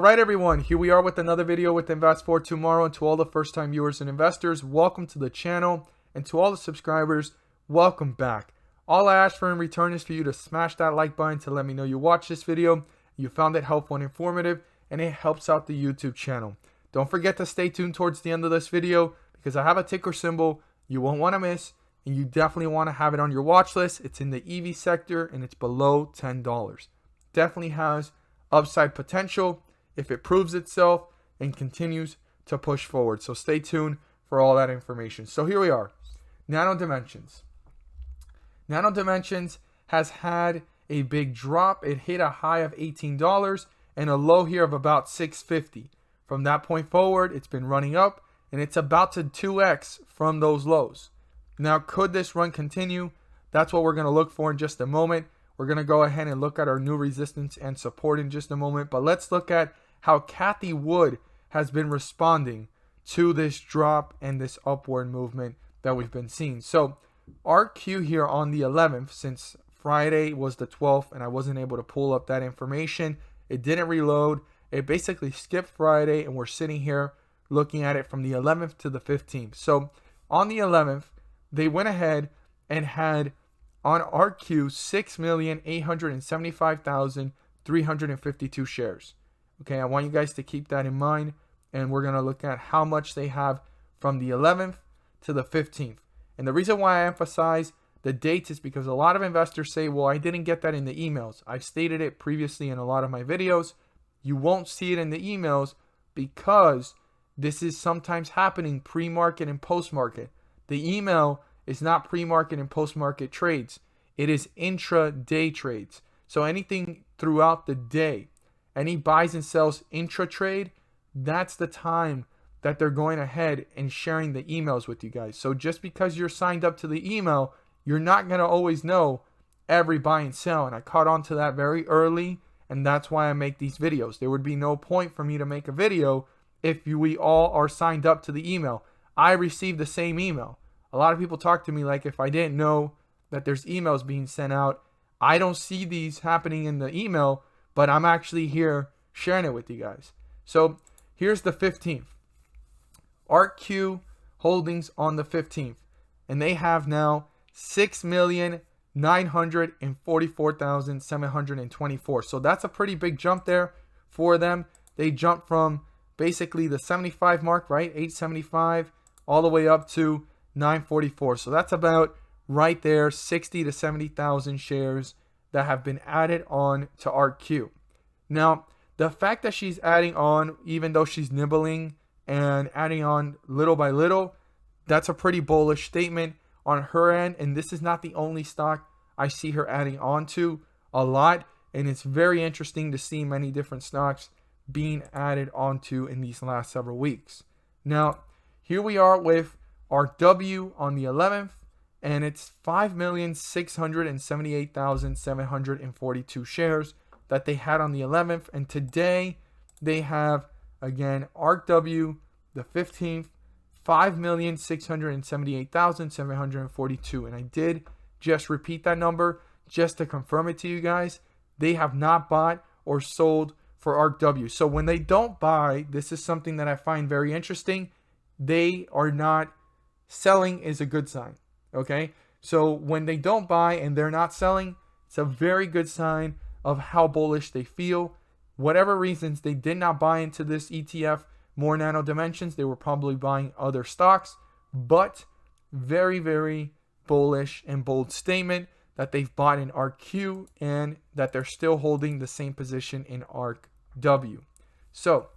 Right, everyone, here we are with another video with Invest for Tomorrow. And to all the first time viewers and investors, welcome to the channel. And to all the subscribers, welcome back. All I ask for in return is for you to smash that like button to let me know you watched this video, you found it helpful and informative, and it helps out the YouTube channel. Don't forget to stay tuned towards the end of this video because I have a ticker symbol you won't want to miss, and you definitely want to have it on your watch list. It's in the EV sector and it's below $10. Definitely has upside potential if it proves itself and continues to push forward. So stay tuned for all that information. So here we are, Nano Dimensions. Nano Dimensions has had a big drop. It hit a high of $18 and a low here of about $6.50. From that point forward, it's been running up and it's about to 2x from those lows. Now, could this run continue? That's what we're going to look for in just a moment. We're going to go ahead and look at our new resistance and support in just a moment. But let's look at how Cathie Wood has been responding to this drop and this upward movement that we've been seeing. So RQ here on the 11th, since Friday was the 12th and I wasn't able to pull up that information, it didn't reload. It basically skipped Friday and we're sitting here looking at it from the 11th to the 15th. So on the 11th, they went ahead and had on RQ 6,875,352 shares. Okay, I want you guys to keep that in mind, and we're going to look at how much they have from the 11th to the 15th. And the reason why I emphasize the dates is because a lot of investors say, well, I didn't get that in the emails. I've stated it previously in a lot of my videos. You won't see it in the emails because this is sometimes happening pre-market and post-market. The email is not pre-market and post-market trades. It is intra-day trades. So anything throughout the day, any buys and sells intra-trade, that's the time that they're going ahead and sharing the emails with you guys. So just because you're signed up to the email, you're not going to always know every buy and sell. And I caught on to that very early, and that's why I make these videos. There would be no point for me to make a video if we all are signed up to the email. I receive the same email. A lot of people talk to me like if I didn't know that there's emails being sent out. I don't see these happening in the email, but I'm actually here sharing it with you guys. So here's the 15th. RQ holdings on the 15th. And they have now 6,944,724. So that's a pretty big jump there for them. They jumped from basically the 75 mark, right? 875 all the way up to 944. So that's about right there, 60 to 70,000 shares that have been added on to RQ. Now, the fact that she's adding on, even though she's nibbling and adding on little by little, that's a pretty bullish statement on her end. And this is not the only stock I see her adding on to a lot. And it's very interesting to see many different stocks being added onto in these last several weeks. Now, here we are with our W on the 11th, and it's 5,678,742 shares that they had on the 11th. And today they have, again, ARKW, the 15th, 5,678,742. And I did just repeat that number just to confirm it to you guys. They have not bought or sold for ARKW. So when they don't buy, this is something that I find very interesting. They are not selling is a good sign. Okay, so when they don't buy and they're not selling, it's a very good sign of how bullish they feel. Whatever reasons they did not buy into this ETF, more Nano Dimensions, they were probably buying other stocks, but very, very bullish and bold statement that they've bought in RQ and that they're still holding the same position in ARKW. So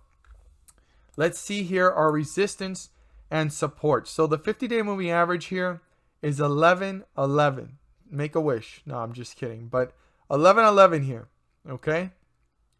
let's see here our resistance and support. So the 50-day moving average here is 11.11. Make a wish. No, I'm just kidding. But 11.11 here. Okay.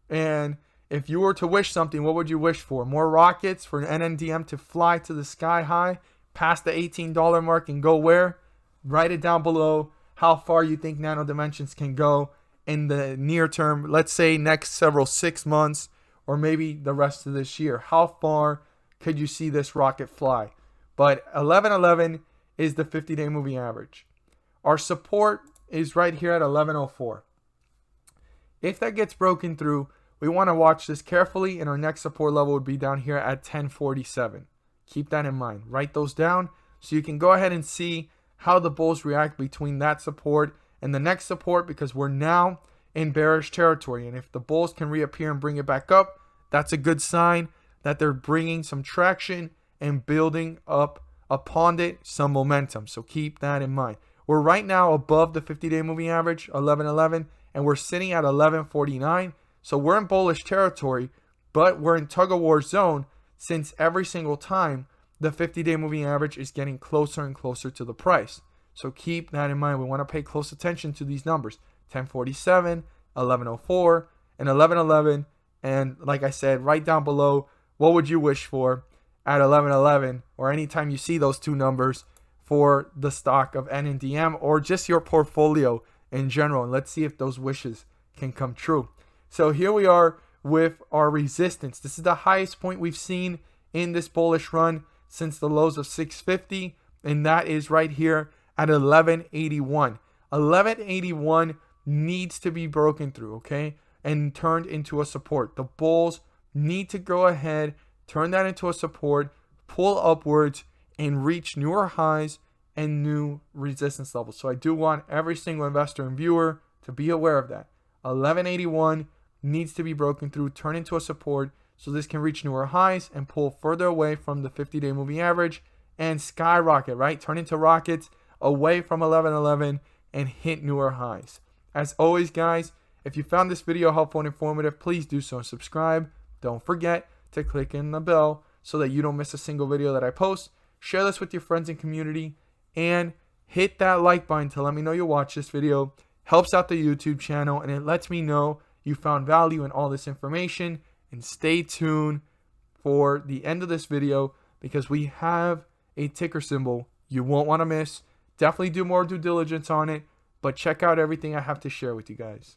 And if you were to wish something, what would you wish for? More rockets for Nndm to fly to the sky high, past the $18 mark and go where? Write it down below how far you think Nano Dimensions can go in the near term. Let's say next 6 months or maybe the rest of this year. How far could you see this rocket fly? But 11.11 is the 50-day moving average. Our support is right here at 11.04. If that gets broken through, we want to watch this carefully, and our next support level would be down here at 1047. Keep that in mind. Write those down so you can go ahead and see how the bulls react between that support and the next support, because we're now in bearish territory. And if the bulls can reappear and bring it back up, that's a good sign that they're bringing some traction and building up upon it some momentum. So keep that in mind. We're right now above the 50-day moving average, 1111, and we're sitting at 1149. So we're in bullish territory, but we're in tug-of-war zone, since every single time the 50-day moving average is getting closer and closer to the price. So keep that in mind. We want to pay close attention to these numbers: 1047, 1104, and 1111. And like I said, right down below, what would you wish for at 1111, or anytime you see those two numbers for the stock of Nndm, or just your portfolio in general? And let's see if those wishes can come true. So here we are with our resistance. This is the highest point we've seen in this bullish run since the lows of 650, and that is right here at 1181. 1181 needs to be broken through, okay, and turned into a support. The bulls need to go ahead, turn that into a support, pull upwards, and reach newer highs and new resistance levels. So I do want every single investor and viewer to be aware of that. 1181 needs to be broken through, turn into a support, so this can reach newer highs and pull further away from the 50-day moving average and skyrocket, right? Turn into rockets away from 1111 and hit newer highs. As always, guys, if you found this video helpful and informative, please do so and subscribe. Don't forget to click in the bell so that you don't miss a single video that I post. Share this with your friends and community, and hit that like button to let me know you watch this video. Helps out the YouTube channel, and it lets me know you found value in all this information. And stay tuned for the end of this video, because we have a ticker symbol you won't want to miss. Definitely do more due diligence on it, but check out everything I have to share with you guys.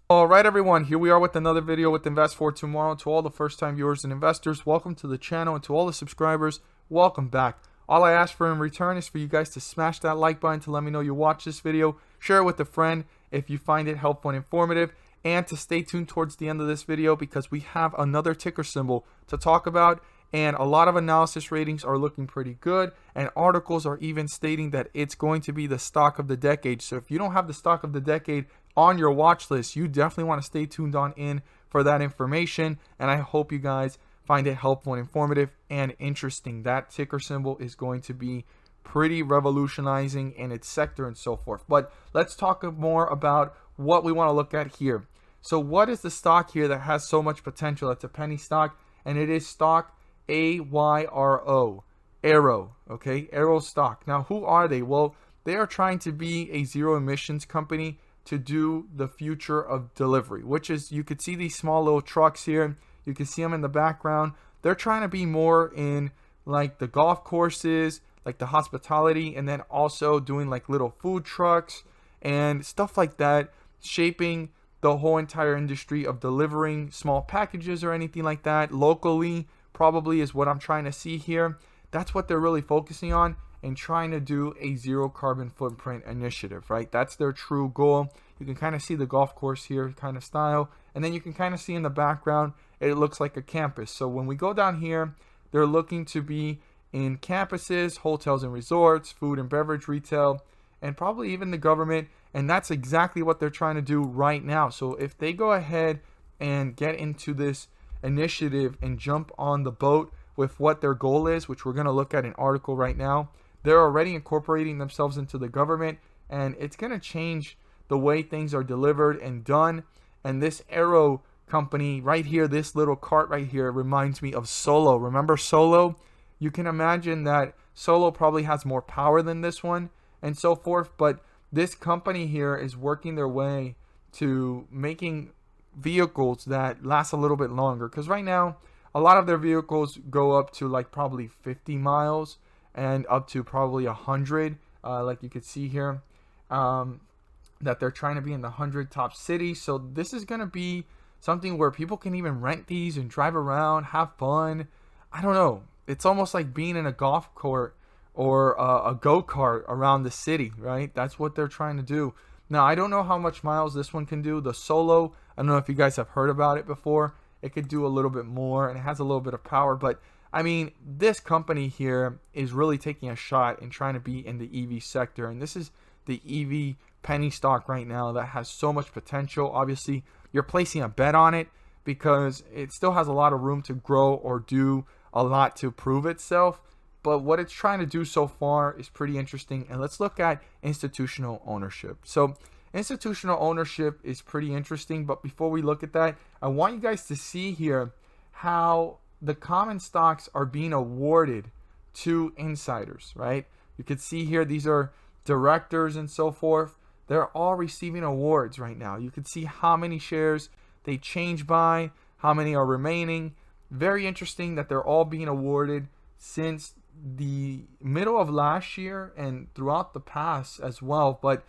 Alright everyone, here we are with another video with Invest for Tomorrow. To all the first time viewers and investors, welcome to the channel, and to all the subscribers, welcome back. All I ask for in return is for you guys to smash that like button to let me know you watch this video. Share it with a friend if you find it helpful and informative, and to stay tuned towards the end of this video, because we have another ticker symbol to talk about, and a lot of analysis ratings are looking pretty good, and articles are even stating that it's going to be the stock of the decade. So if you don't have the stock of the decade on your watch list, you definitely want to stay tuned on in for that information, and I hope you guys find it helpful and informative and interesting. That ticker symbol is going to be pretty revolutionizing in its sector and so forth. But let's talk more about what we want to look at here. So what is the stock here that has so much potential? It's a penny stock, and it is stock AYRO. AYRO, okay? AYRO stock. Now, who are they? Well, they are trying to be a zero emissions company to do the future of delivery, which is, you could see these small little trucks here. You can see them in the background. They're trying to be more in like the golf courses, like the hospitality, and then also doing like little food trucks and stuff like that, shaping the whole entire industry of delivering small packages or anything like that locally, probably is what I'm trying to see here. That's what they're really focusing on, and trying to do a zero carbon footprint initiative, right? That's their true goal. You can kind of see the golf course here kind of style, and then you can kind of see in the background it looks like a campus. So when we go down here, they're looking to be in campuses, hotels and resorts, food and beverage retail, and probably even the government. And that's exactly what they're trying to do right now. So if they go ahead and get into this initiative and jump on the boat with what their goal is, which we're going to look at an article right now, they're already incorporating themselves into the government, and it's going to change the way things are delivered and done. And this AYRO company right here, this little cart right here, reminds me of Solo. Remember Solo? You can imagine that Solo probably has more power than this one and so forth, but this company here is working their way to making vehicles that last a little bit longer, because right now a lot of their vehicles go up to like probably 50 miles and up to probably 100, like you could see here, that they're trying to be in the 100 top cities. So this is going to be something where people can even rent these and drive around, have fun. I don't know. It's almost like being in a golf court or a go-kart around the city, right? That's what they're trying to do. Now, I don't know how much miles this one can do. The Solo, I don't know if you guys have heard about it before. It could do a little bit more, and it has a little bit of power. But I mean, this company here is really taking a shot in trying to be in the EV sector. And this is the EV penny stock right now that has so much potential. Obviously, you're placing a bet on it because it still has a lot of room to grow or do a lot to prove itself. But what it's trying to do so far is pretty interesting. And let's look at institutional ownership. So institutional ownership is pretty interesting. But before we look at that, I want you guys to see here how the common stocks are being awarded to insiders, right? You can see here, these are directors and so forth. They're all receiving awards right now. You can see how many shares they change by, how many are remaining. Very interesting that they're all being awarded since the middle of last year and throughout the past as well. But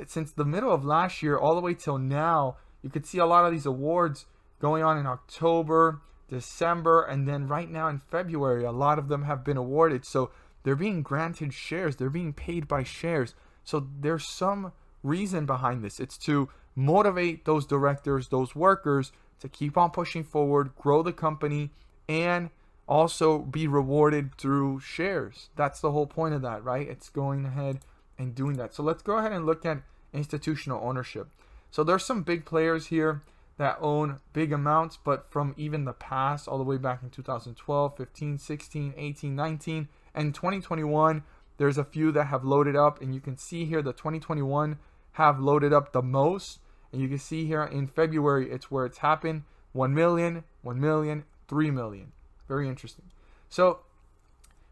since the middle of last year all the way till now, you could see a lot of these awards going on in October, December, and then right now in February, a lot of them have been awarded. So they're being granted shares. They're being paid by shares. So there's some reason behind this. It's to motivate those directors, those workers, to keep on pushing forward, grow the company, and also be rewarded through shares. That's the whole point of that, right? It's going ahead and doing that. So let's go ahead and look at institutional ownership. So there's some big players here that own big amounts, but from even the past, all the way back in 2012, 15, 16, 18, 19, and 2021, there's a few that have loaded up, and you can see here the 2021 have loaded up the most. And you can see here in February, it's where it's happened. 1 million, 1 million, 3 million. Very interesting. So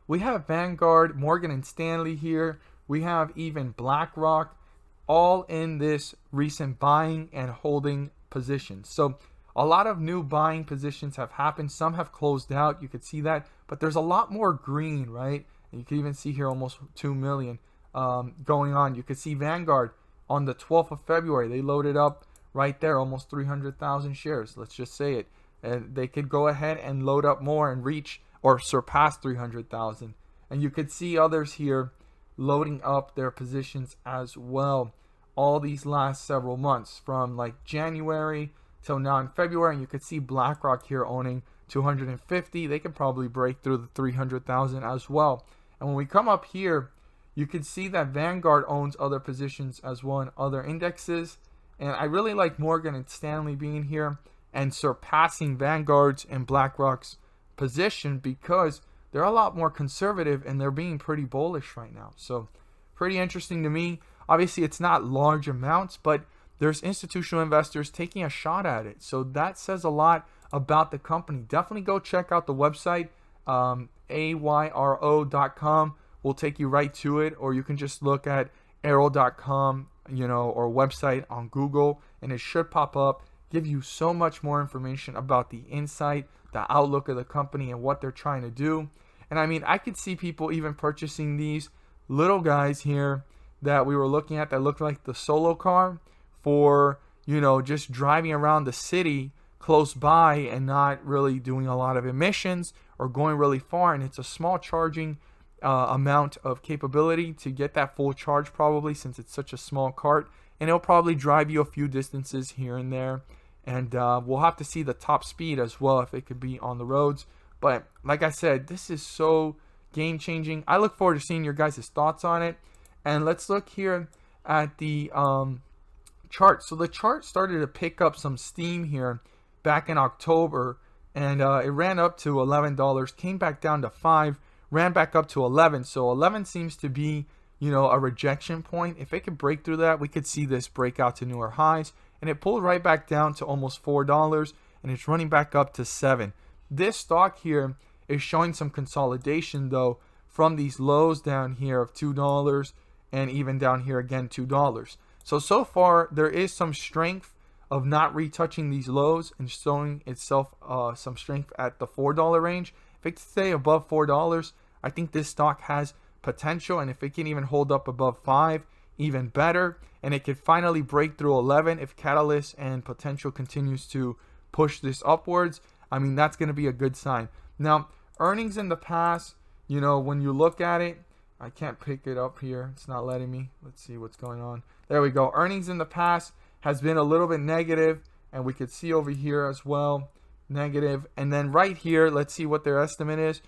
we have Vanguard, Morgan and Stanley here. We have even BlackRock, all in this recent buying and holding position. So a lot of new buying positions have happened. Some have closed out. You could see that, but there's a lot more green, right? And you can even see here almost 2 million going on. You could see Vanguard on the 12th of February. They loaded up right there, almost 300,000 shares. Let's just say it. And they could go ahead and load up more and reach or surpass 300,000. And you could see others here loading up their positions as well. All these last several months, from like January till now in February. And you could see BlackRock here owning 250. They could probably break through the 300,000 as well. And when we come up here, you can see that Vanguard owns other positions as well in other indexes. And I really like Morgan and Stanley being here and surpassing Vanguard's and BlackRock's position because they're a lot more conservative and they're being pretty bullish right now. So pretty interesting to me. Obviously, it's not large amounts, but there's institutional investors taking a shot at it. So that says a lot about the company. Definitely go check out the website, AYRO.com. Will take you right to it, or you can just look at AYRO.com, or website on Google, and it should pop up, give you so much more information about the insight, the outlook of the company, and what they're trying to do. And I mean, I could see people even purchasing these little guys here that we were looking at that looked like the Solo car for, just driving around the city close by and not really doing a lot of emissions or going really far. And it's a small charging amount of capability to get that full charge probably, since it's such a small cart, and it'll probably drive you a few distances here and there. And we'll have to see the top speed as well, if it could be on the roads. But like I said, this is so game changing. I look forward to seeing your guys' thoughts on it. And let's look here at the chart. So the chart started to pick up some steam here back in October, and it ran up to $11, came back down to $5, ran back up to 11. So 11 seems to be, a rejection point. If it could break through that, we could see this break out to newer highs. And it pulled right back down to almost $4, and it's running back up to 7. This stock here is showing some consolidation, though, from these lows down here of $2 and even down here again $2. So far, there is some strength of not retouching these lows and showing itself some strength at the $4 range. If it can stay above $4, I think this stock has potential, and if it can even hold up above 5, even better. And it could finally break through 11 if catalyst and potential continues to push this upwards. I mean, that's going to be a good sign. Now, earnings in the past, when you look at it, I can't pick it up here. It's not letting me. Let's see what's going on. There we go. Earnings in the past has been a little bit negative. And we could see over here as well, negative. And then right here, let's see what their estimate is.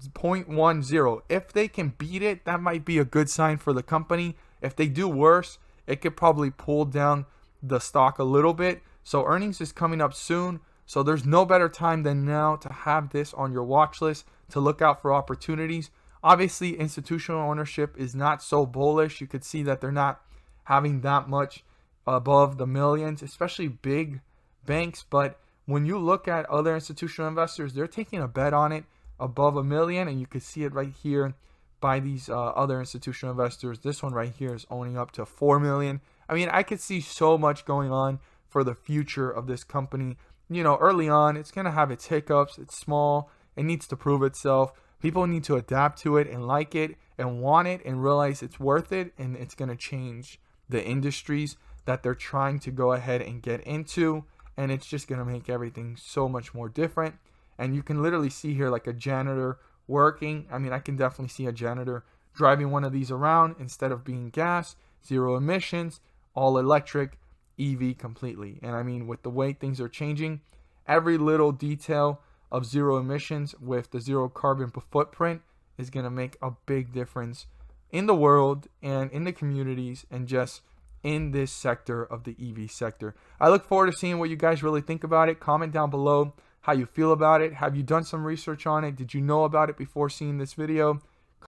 0.10. If they can beat it, that might be a good sign for the company. If they do worse, it could probably pull down the stock a little bit. So earnings is coming up soon. So there's no better time than now to have this on your watch list to look out for opportunities. Obviously, institutional ownership is not so bullish. You could see that they're not having that much above the millions, especially big banks. But when you look at other institutional investors, they're taking a bet on it above $1 million, and you can see it right here by these other institutional investors. This one right here is owning up to 4 million. I mean, I could see so much going on for the future of this company. You know, early on, it's going to have its hiccups. It's small. It needs to prove itself. People need to adapt to it and like it and want it and realize it's worth it, and it's going to change the industries that they're trying to go ahead and get into, and it's just going to make everything so much more different. And you can literally see here like a janitor working. I mean, I can definitely see a janitor driving one of these around instead of being gas, zero emissions, all electric, EV completely. And I mean, with the way things are changing, every little detail of zero emissions with the zero carbon footprint is going to make a big difference in the world and in the communities and just in this sector of the EV sector. I look forward to seeing what you guys really think about it. Comment down below how you feel about it. Have you done some research on it? Did you know about it before seeing this video?